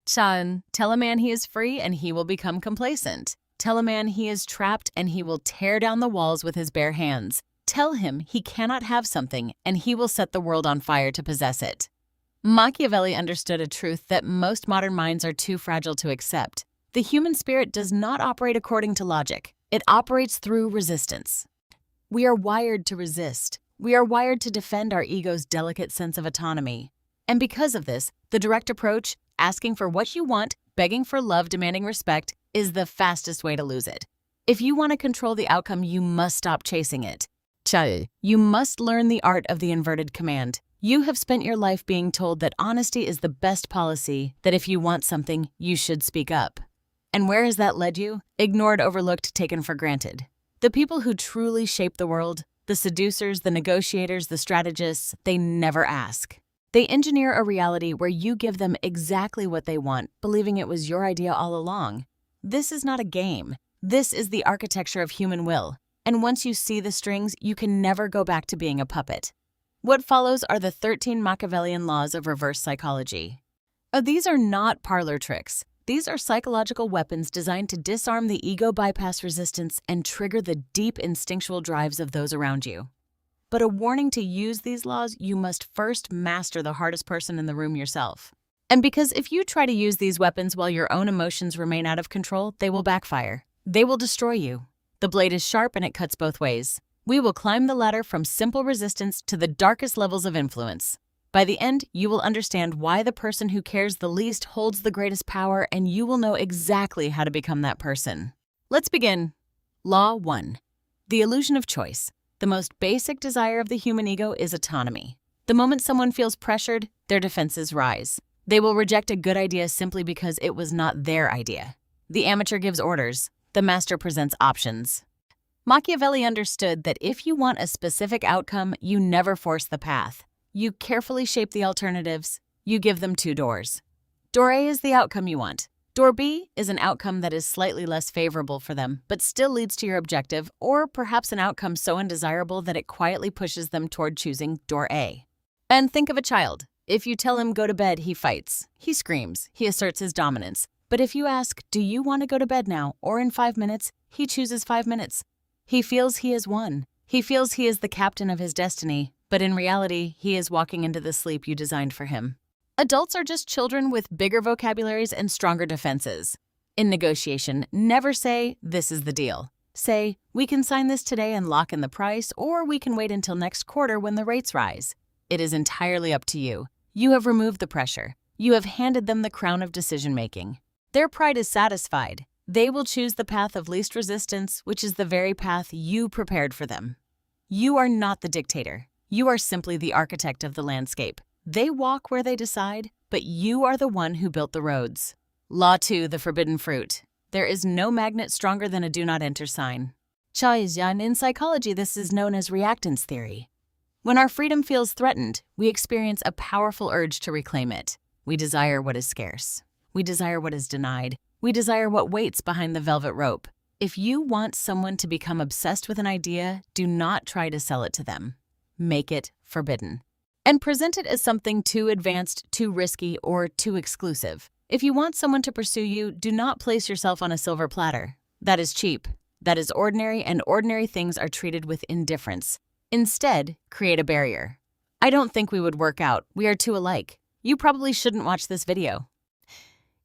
Shan, tell a man he is free and he will become complacent. Tell a man he is trapped and he will tear down the walls with his bare hands. Tell him he cannot have something and he will set the world on fire to possess it. Machiavelli understood a truth that most modern minds are too fragile to accept. The human spirit does not operate according to logic. It operates through resistance. We are wired to resist. We are wired to defend our ego's delicate sense of autonomy. And because of this, the direct approach, asking for what you want, begging for love, demanding respect, is the fastest way to lose it. If you want to control the outcome, you must stop chasing it. You must learn the art of the inverted command. You have spent your life being told that honesty is the best policy, that if you want something, you should speak up. And where has that led you? Ignored, overlooked, taken for granted. The people who truly shape the world, the seducers, the negotiators, the strategists, they never ask. They engineer a reality where you give them exactly what they want, believing it was your idea all along. This is not a game. This is the architecture of human will. And once you see the strings, you can never go back to being a puppet. What follows are the 13 Machiavellian laws of reverse psychology. These are not parlor tricks. These are psychological weapons designed to disarm the ego, bypass resistance, and trigger the deep instinctual drives of those around you. But a warning: to use these laws, you must first master the hardest person in the room, yourself. And because if you try to use these weapons while your own emotions remain out of control, they will backfire. They will destroy you. The blade is sharp and it cuts both ways. We will climb the ladder from simple resistance to the darkest levels of influence. By the end, you will understand why the person who cares the least holds the greatest power, and you will know exactly how to become that person. Let's begin. Law 1. The illusion of choice. The most basic desire of the human ego is autonomy. The moment someone feels pressured, their defenses rise. They will reject a good idea simply because it was not their idea. The amateur gives orders. The master presents options. Machiavelli understood that if you want a specific outcome, you never force the path. You carefully shape the alternatives. You give them 2 doors. Door A is the outcome you want. Door B is an outcome that is slightly less favorable for them, but still leads to your objective, or perhaps an outcome so undesirable that it quietly pushes them toward choosing door A. And think of a child. If you tell him go to bed, he fights. He screams. He asserts his dominance. But if you ask, do you want to go to bed now or in 5 minutes, he chooses 5 minutes. He feels he has won. He feels he is the captain of his destiny, but in reality, he is walking into the sleep you designed for him. Adults are just children with bigger vocabularies and stronger defenses. In negotiation, never say, this is the deal. Say, we can sign this today and lock in the price, or we can wait until next quarter when the rates rise. It is entirely up to you. You have removed the pressure. You have handed them the crown of decision-making. Their pride is satisfied. They will choose the path of least resistance, which is the very path you prepared for them. You are not the dictator. You are simply the architect of the landscape. They walk where they decide, but you are the one who built the roads. Law 2, the forbidden fruit. There is no magnet stronger than a do not enter sign. In psychology, this is known as reactance theory. When our freedom feels threatened, we experience a powerful urge to reclaim it. We desire what is scarce. We desire what is denied. We desire what waits behind the velvet rope. If you want someone to become obsessed with an idea, do not try to sell it to them. Make it forbidden. And present it as something too advanced, too risky, or too exclusive. If you want someone to pursue you, do not place yourself on a silver platter. That is cheap. That is ordinary, and ordinary things are treated with indifference. Instead, create a barrier. I don't think we would work out. We are too alike. You probably shouldn't watch this video.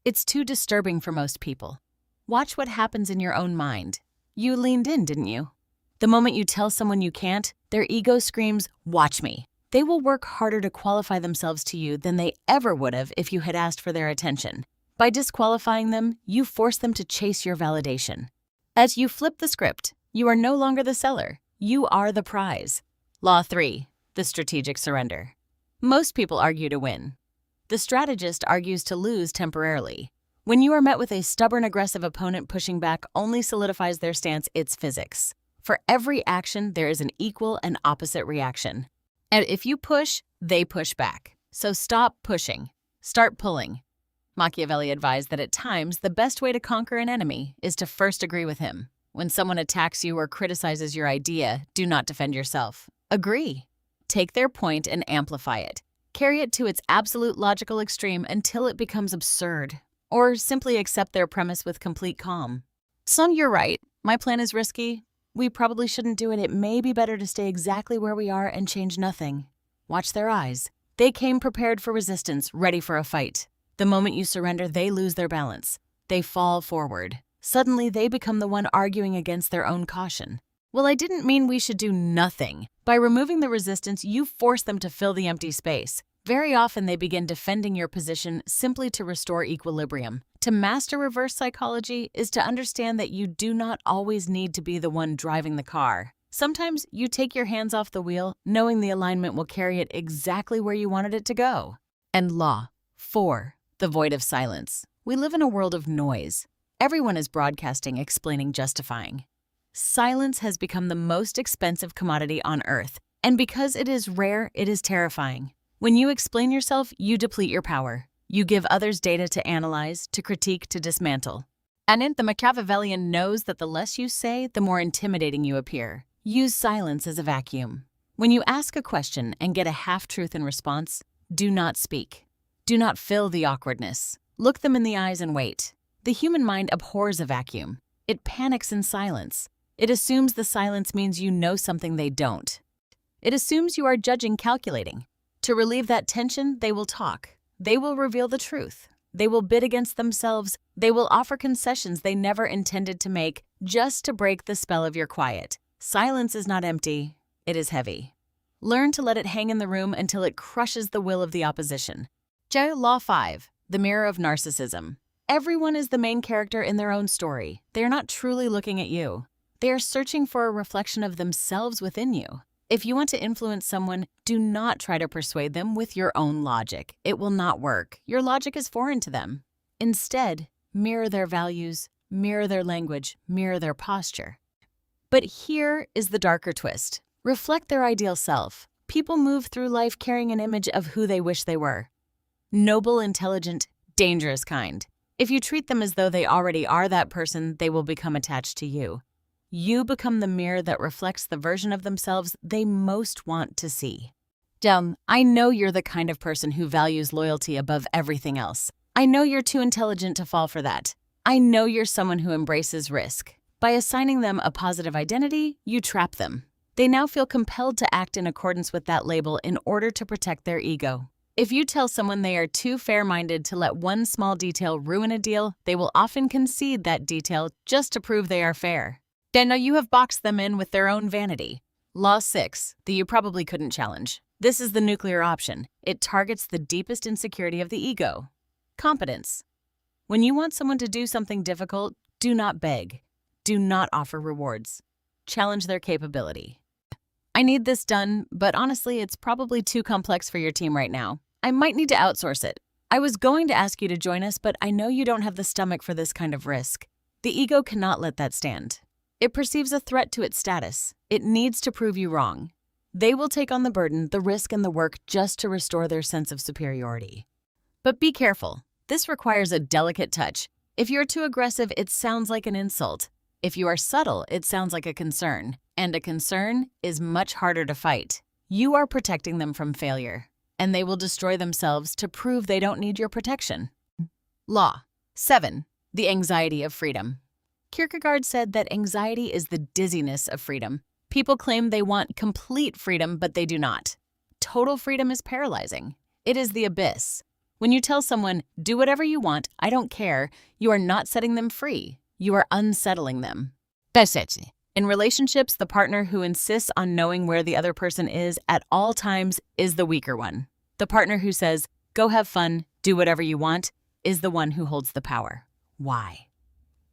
It's too disturbing for most people. Watch what happens in your own mind. You leaned in, didn't you? The moment you tell someone you can't, their ego screams, watch me. They will work harder to qualify themselves to you than they ever would have if you had asked for their attention. By disqualifying them, you force them to chase your validation. As you flip the script, you are no longer the seller. You are the prize. Law 3, the strategic surrender. Most people argue to win. The strategist argues to lose temporarily. When you are met with a stubborn, aggressive opponent pushing back only solidifies their stance. It's physics. For every action, there is an equal and opposite reaction. And if you push, they push back. So stop pushing. Start pulling. Machiavelli advised that at times, the best way to conquer an enemy is to first agree with him. When someone attacks you or criticizes your idea, do not defend yourself. Agree. Take their point and amplify it. Carry it to its absolute logical extreme until it becomes absurd. or simply accept their premise with complete calm. Son, you're right. My plan is risky. We probably shouldn't do it. It may be better to stay exactly where we are and change nothing. Watch their eyes. They came prepared for resistance, ready for a fight. The moment you surrender, they lose their balance. They fall forward. Suddenly, they become the one arguing against their own caution. Well, I didn't mean we should do nothing. By removing the resistance, you force them to fill the empty space. Very often, they begin defending your position simply to restore equilibrium. To master reverse psychology is to understand that you do not always need to be the one driving the car. Sometimes you take your hands off the wheel, knowing the alignment will carry it exactly where you wanted it to go. And law 4, the void of silence. We live in a world of noise. Everyone is broadcasting, explaining, justifying. Silence has become the most expensive commodity on earth, and because it is rare, it is terrifying. When you explain yourself, you deplete your power. You give others data to analyze, to critique, to dismantle. And the Machiavellian knows that the less you say, the more intimidating you appear. Use silence as a vacuum. When you ask a question and get a half-truth in response, do not speak. Do not fill the awkwardness. Look them in the eyes and wait. The human mind abhors a vacuum. It panics in silence. It assumes the silence means you know something they don't. It assumes you are judging, calculating. To relieve that tension, they will talk. They will reveal the truth. They will bid against themselves. They will offer concessions they never intended to make just to break the spell of your quiet. Silence is not empty. It is heavy. Learn to let it hang in the room until it crushes the will of the opposition. Law 5, the mirror of narcissism. Everyone is the main character in their own story. They are not truly looking at you. They are searching for a reflection of themselves within you. If you want to influence someone, do not try to persuade them with your own logic. It will not work. Your logic is foreign to them. Instead, mirror their values, mirror their language, mirror their posture. But here is the darker twist. Reflect their ideal self. People move through life carrying an image of who they wish they were. Noble, intelligent, dangerous kind. If you treat them as though they already are that person, they will become attached to you. You become the mirror that reflects the version of themselves they most want to see. I know you're the kind of person who values loyalty above everything else. I know you're too intelligent to fall for that. I know you're someone who embraces risk. By assigning them a positive identity, you trap them. They now feel compelled to act in accordance with that label in order to protect their ego. If you tell someone they are too fair-minded to let one small detail ruin a deal, they will often concede that detail just to prove they are fair. Then you have boxed them in with their own vanity. Law 6, that you probably couldn't challenge. This is the nuclear option. It targets the deepest insecurity of the ego. Competence. When you want someone to do something difficult, do not beg. Do not offer rewards. Challenge their capability. I need this done, but honestly, it's probably too complex for your team right now. I might need to outsource it. I was going to ask you to join us, but I know you don't have the stomach for this kind of risk. The ego cannot let that stand. It perceives a threat to its status. It needs to prove you wrong. They will take on the burden, the risk, and the work just to restore their sense of superiority. But be careful. This requires a delicate touch. If you're too aggressive, it sounds like an insult. If you are subtle, it sounds like a concern. And a concern is much harder to fight. You are protecting them from failure, and they will destroy themselves to prove they don't need your protection. Law 7, the anxiety of freedom. Kierkegaard said that anxiety is the dizziness of freedom. People claim they want complete freedom, but they do not. Total freedom is paralyzing. It is the abyss. When you tell someone, do whatever you want, I don't care, you are not setting them free. You are unsettling them. In relationships, the partner who insists on knowing where the other person is at all times is the weaker one. The partner who says, go have fun, do whatever you want, is the one who holds the power. Why?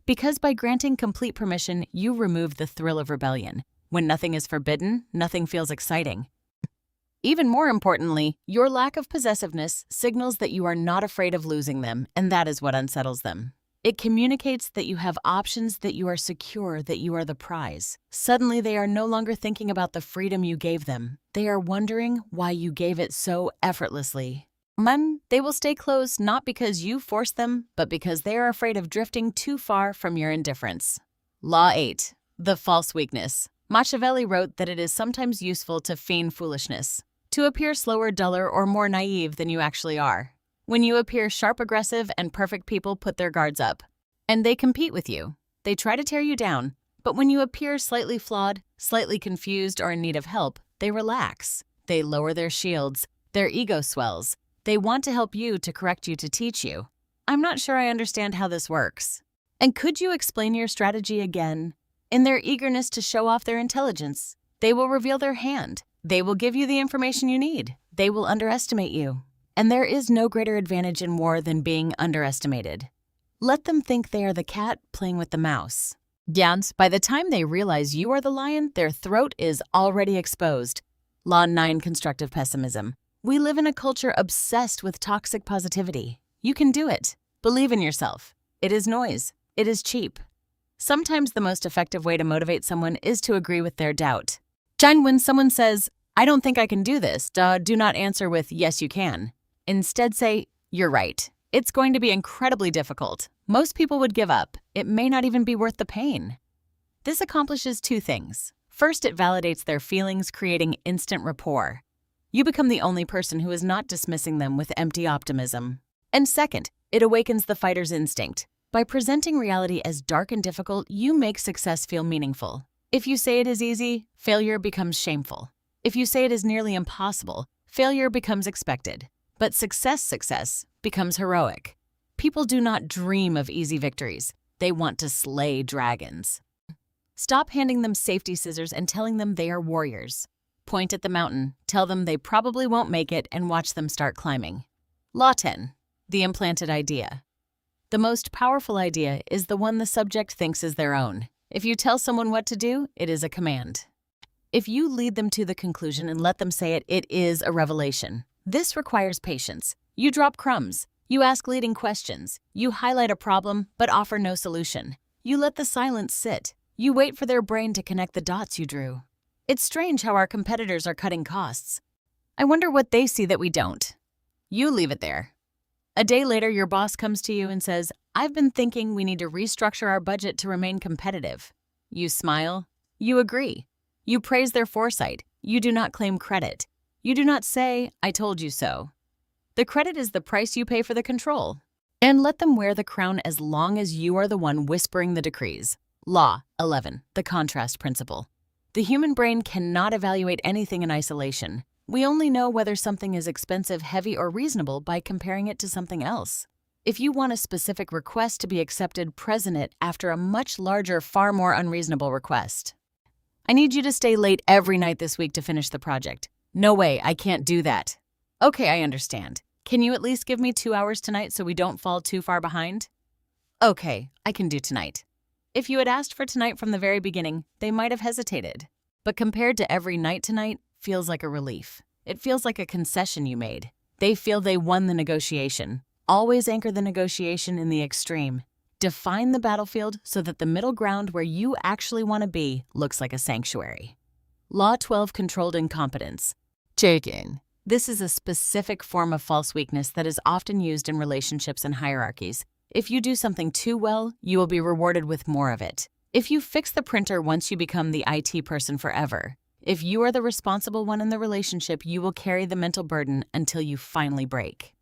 Because by granting complete permission, you remove the thrill of rebellion. When nothing is forbidden, nothing feels exciting. Even more importantly, your lack of possessiveness signals that you are not afraid of losing them, and that is what unsettles them. It communicates that you have options, that you are secure, that you are the prize. Suddenly, they are no longer thinking about the freedom you gave them. They are wondering why you gave it so effortlessly. They will stay close not because you forced them, but because they are afraid of drifting too far from your indifference. Law 8, the false weakness. Machiavelli wrote that it is sometimes useful to feign foolishness, to appear slower, duller, or more naive than you actually are. When you appear sharp, aggressive, and perfect, people put their guards up. And they compete with you. They try to tear you down. But when you appear slightly flawed, slightly confused, or in need of help, they relax. They lower their shields. Their ego swells. They want to help you, to correct you, to teach you. I'm not sure I understand how this works. And could you explain your strategy again? In their eagerness to show off their intelligence, they will reveal their hand. They will give you the information you need. They will underestimate you. And there is no greater advantage in war than being underestimated. Let them think they are the cat playing with the mouse. Yans, by the time they realize you are the lion, their throat is already exposed. Law 9, constructive pessimism. We live in a culture obsessed with toxic positivity. You can do it. Believe in yourself. It is noise. It is cheap. Sometimes the most effective way to motivate someone is to agree with their doubt. When someone says, I don't think I can do this, do not answer with, yes, you can. Instead say, you're right. It's going to be incredibly difficult. Most people would give up. It may not even be worth the pain. This accomplishes two things. First, it validates their feelings, creating instant rapport. You become the only person who is not dismissing them with empty optimism. And second, it awakens the fighter's instinct. By presenting reality as dark and difficult, you make success feel meaningful. If you say it is easy, failure becomes shameful. If you say it is nearly impossible, failure becomes expected. But success becomes heroic. People do not dream of easy victories. They want to slay dragons. Stop handing them safety scissors and telling them they are warriors. Point at the mountain, tell them they probably won't make it, and watch them start climbing. Law 10. The implanted idea. The most powerful idea is the one the subject thinks is their own. If you tell someone what to do, it is a command. If you lead them to the conclusion and let them say it, it is a revelation. This requires patience. You drop crumbs. You ask leading questions. You highlight a problem but offer no solution. You let the silence sit. You wait for their brain to connect the dots you drew. It's strange how our competitors are cutting costs. I wonder what they see that we don't. You leave it there. A day later, your boss comes to you and says, I've been thinking we need to restructure our budget to remain competitive. You smile. You agree. You praise their foresight. You do not claim credit. You do not say, I told you so. The credit is the price you pay for the control. And let them wear the crown as long as you are the one whispering the decrees. Law 11, the contrast principle. The human brain cannot evaluate anything in isolation. We only know whether something is expensive, heavy, or reasonable by comparing it to something else. If you want a specific request to be accepted, present it after a much larger, far more unreasonable request. I need you to stay late every night this week to finish the project. No way, I can't do that. Okay, I understand. Can you at least give me 2 hours tonight so we don't fall too far behind? Okay, I can do tonight. If you had asked for tonight from the very beginning, they might have hesitated. But compared to every night tonight, feels like a relief. It feels like a concession you made. They feel they won the negotiation. Always anchor the negotiation in the extreme. Define the battlefield so that the middle ground where you actually want to be looks like a sanctuary. Law 12, controlled incompetence. Check-in. This is a specific form of false weakness that is often used in relationships and hierarchies. If you do something too well, you will be rewarded with more of it. If you fix the printer once you become the IT person forever. If you are the responsible one in the relationship, you will carry the mental burden until you finally break.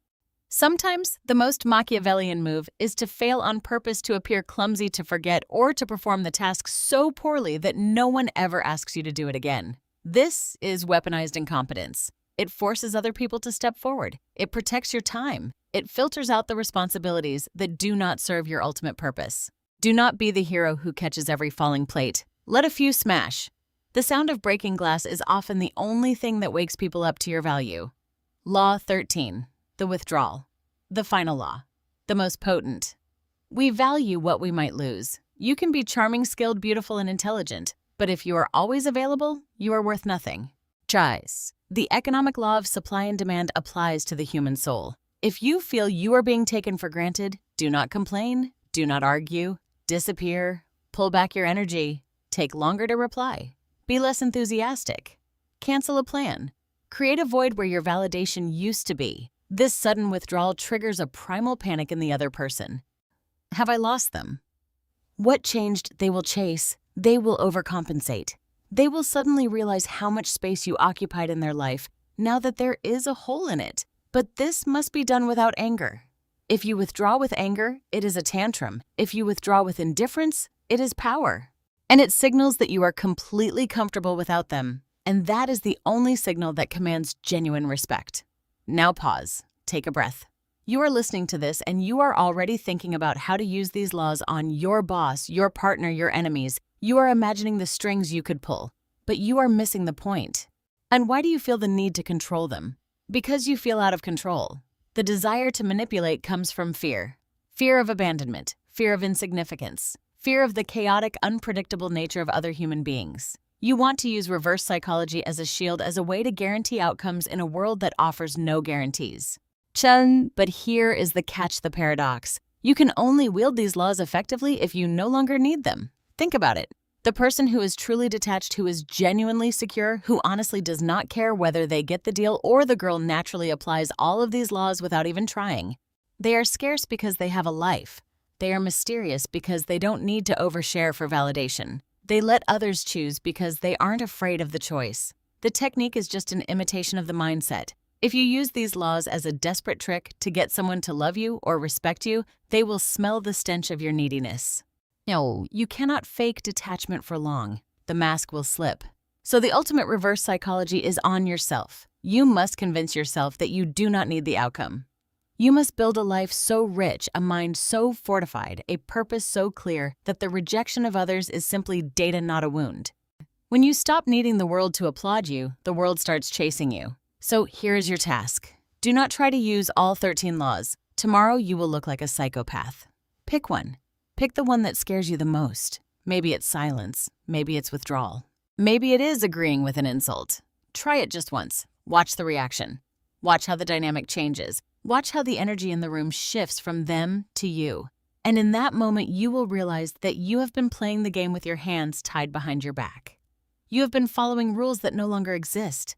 Sometimes, the most Machiavellian move is to fail on purpose, to appear clumsy, to forget, or to perform the task so poorly that no one ever asks you to do it again. This is weaponized incompetence. It forces other people to step forward. It protects your time. It filters out the responsibilities that do not serve your ultimate purpose. Do not be the hero who catches every falling plate. Let a few smash. The sound of breaking glass is often the only thing that wakes people up to your value. Law 13. The withdrawal. The final law. The most potent. We value what we might lose. You can be charming, skilled, beautiful, and intelligent, but if you are always available, you are worth nothing. Choice. The economic law of supply and demand applies to the human soul. If you feel you are being taken for granted, do not complain, do not argue, disappear, pull back your energy, take longer to reply, be less enthusiastic, cancel a plan, create a void where your validation used to be. This sudden withdrawal triggers a primal panic in the other person. Have I lost them? What changed? They will chase. They will overcompensate. They will suddenly realize how much space you occupied in their life now that there is a hole in it. But this must be done without anger. If you withdraw with anger, it is a tantrum. If you withdraw with indifference, it is power. And it signals that you are completely comfortable without them. And that is the only signal that commands genuine respect. Now pause. Take a breath. You are listening to this and you are already thinking about how to use these laws on your boss, your partner, your enemies. You are imagining the strings you could pull. But you are missing the point. And why do you feel the need to control them? Because you feel out of control. The desire to manipulate comes from fear. Fear of abandonment, fear of insignificance, fear of the chaotic, unpredictable nature of other human beings. You want to use reverse psychology as a shield, as a way to guarantee outcomes in a world that offers no guarantees. But here is the catch, the paradox. You can only wield these laws effectively if you no longer need them. Think about it. The person who is truly detached, who is genuinely secure, who honestly does not care whether they get the deal or the girl, naturally applies all of these laws without even trying. They are scarce because they have a life. They are mysterious because they don't need to overshare for validation. They let others choose because they aren't afraid of the choice. The technique is just an imitation of the mindset. If you use these laws as a desperate trick to get someone to love you or respect you, they will smell the stench of your neediness. No, you cannot fake detachment for long. The mask will slip. So the ultimate reverse psychology is on yourself. You must convince yourself that you do not need the outcome. You must build a life so rich, a mind so fortified, a purpose so clear that the rejection of others is simply data, not a wound. When you stop needing the world to applaud you, the world starts chasing you. So here is your task. Do not try to use all 13 laws. Tomorrow you will look like a psychopath. Pick one. Pick the one that scares you the most. Maybe it's silence. Maybe it's withdrawal. Maybe it is agreeing with an insult. Try it just once. Watch the reaction. Watch how the dynamic changes. Watch how the energy in the room shifts from them to you. And in that moment, you will realize that you have been playing the game with your hands tied behind your back. You have been following rules that no longer exist.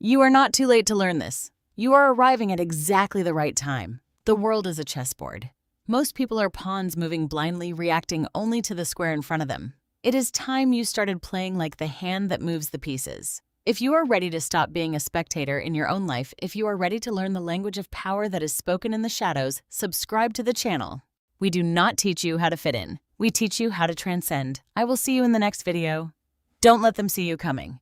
You are not too late to learn this. You are arriving at exactly the right time. The world is a chessboard. Most people are pawns moving blindly, reacting only to the square in front of them. It is time you started playing like the hand that moves the pieces. If you are ready to stop being a spectator in your own life, if you are ready to learn the language of power that is spoken in the shadows, subscribe to the channel. We do not teach you how to fit in. We teach you how to transcend. I will see you in the next video. Don't let them see you coming.